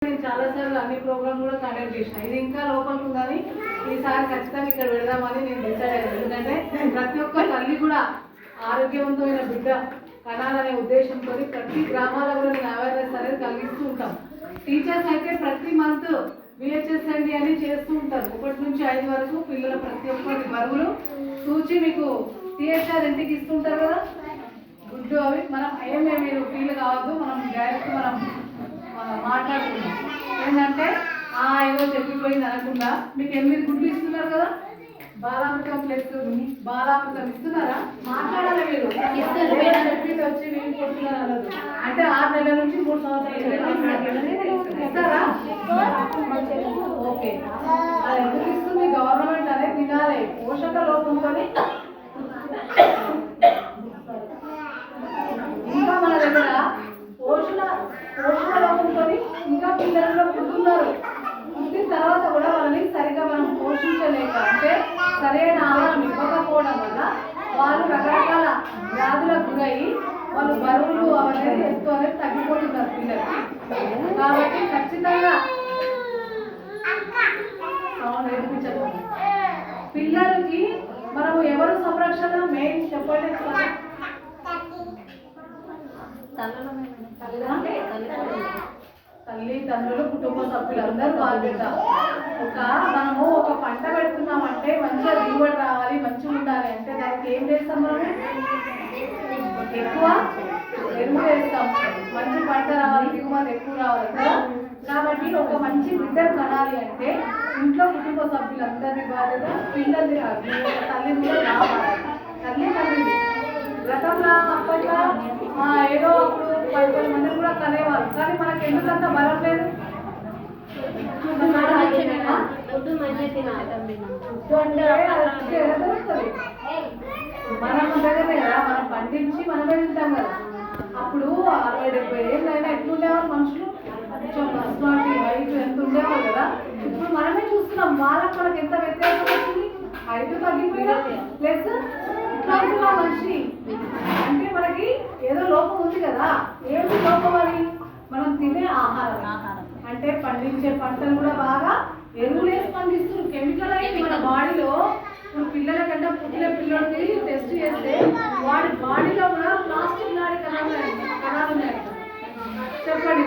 నేను చాలాసార్లు అన్ని ప్రోగ్రామ్ కూడా కండక్ట్ చేసిన. ఇది ఇంకా లోపలికి ఉందని ఈసారి ఖచ్చితంగా ఇక్కడ పెడదామని నేను డిసైడ్ అయ్యాను. ఎందుకంటే ప్రతి ఒక్క తల్లి కూడా ఆరోగ్యవంతమైన బిడ్డ కనాలనే ఉద్దేశంతో ప్రతి గ్రామాల్లో కూడా నేను అవేర్నెస్ అనేది కలిగిస్తూ ఉంటాం. టీచర్స్ అయితే ప్రతి మంత్ విహెచ్ఎస్ఎండి అని చేస్తూ ఉంటారు. 1 నుంచి 5 వరకు పిల్లల ప్రతి ఒక్కరి బరువులు చూచి మీకు టీఎస్ఆర్ ఇంటికి ఇస్తుంటారు కదా, గుడ్డు అవి మనం ఏమే మీరు ఫీల్ కావద్దు. మనం డైరెక్ట్ మనం మాట్లాడుతున్నాం ఏంటంటే ఏదో చెప్పిపోయింది అనకుండా మీకు 8 గుడ్లు ఇస్తున్నారు కదా, బాలామృతం ప్లస్ బాలామృతం ఇస్తున్నారా? మాట్లాడాలి మీరు చెప్పి వచ్చి వీళ్ళు కొడుతున్నారు అన్నది అంటే 6 నెలల నుంచి 3 సంవత్సరాలు ఇస్తారా? ఓకే, అది ఎందుకు ఇస్తుంది గవర్నమెంట్ అనేది తినాలి. పోషక లోపంతో ఇంకా మన దగ్గర పోషణ లోపంతో ఇంకా పిల్లల్లో పుడుతున్నారు. పుట్టిన తర్వాత కూడా వాళ్ళని సరిగా మనం పోషించలేక అంటే సరైన ఆహారం ఇవ్వకపోవడం వల్ల వాళ్ళు రకరకాల వ్యాధులకు గురయ్యి వాళ్ళు బరువులు అనేది ఎత్తు అనేది తగ్గిపోతున్నారు పిల్లలు. కాబట్టి ఖచ్చితంగా పిల్లలకి మనము ఎవరు సంరక్షణ మెయిన్ చెప్పండి. తల్లిదండ్రులు కుటుంబ సభ్యులందరూ బాధ్యత. మనము ఒక పంట పెడుతున్నామంటే మంచిగా దిగుబడి రావాలి, మంచిగా ఉండాలి అంటే దానికి ఏం చేస్తాం? మనం ఎక్కువ ఎరువు వేస్తాం, మంచి పంట రావాలి, దిగుబడి ఎక్కువ రావాలి కదా. కాబట్టి ఒక మంచి బిడ్డను కనాలి అంటే ఇంట్లో కుటుంబ సభ్యులందరినీ బాధ్యత, పిల్లల్ని తల్లి కూడా రావాలి. తల్లిదండ్రులు గతంలో అప్పట్లో ఏదో అప్పుడు 10 మందిని కూడా కనేవారు. కానీ మనకి ఎందుకంత బలం లేదు. మనం దగ్గరనే కదా మనం పండించి మనమే తింటాం కదా. అప్పుడు 60-70 ఏళ్ళైనా ఎట్లుండేవారు మనుషులు, కొంచెం పర్సనాలిటీ వైట్ ఎంత ఉండేవారు కదా. ఇప్పుడు మనమే చూస్తున్నాం వాళ్ళకి మనకి ఎంత వ్యత్యాసం వచ్చింది. హైట్ తగ్గిపోయినా ప్లస్ ఇట్లాంటి మనిషి అంటే మనకి ఏదో లోపం ఉంది కదా. ఏమి లోపం అని మనం తినే ఆహారం అంటే పండించే పంటలు కూడా బాగా ఎరువులేసి పండిస్తున్నారు. కెమికల్ అయింది మన బాడీలో. ఇప్పుడు పిల్లల కంటే పుట్టిన పిల్లలకి టెస్ట్ చేస్తే వాడి బాడీలో కూడా ప్లాస్టిక్ లాంటి కణాలు ఉన్నాయి. చెప్పండి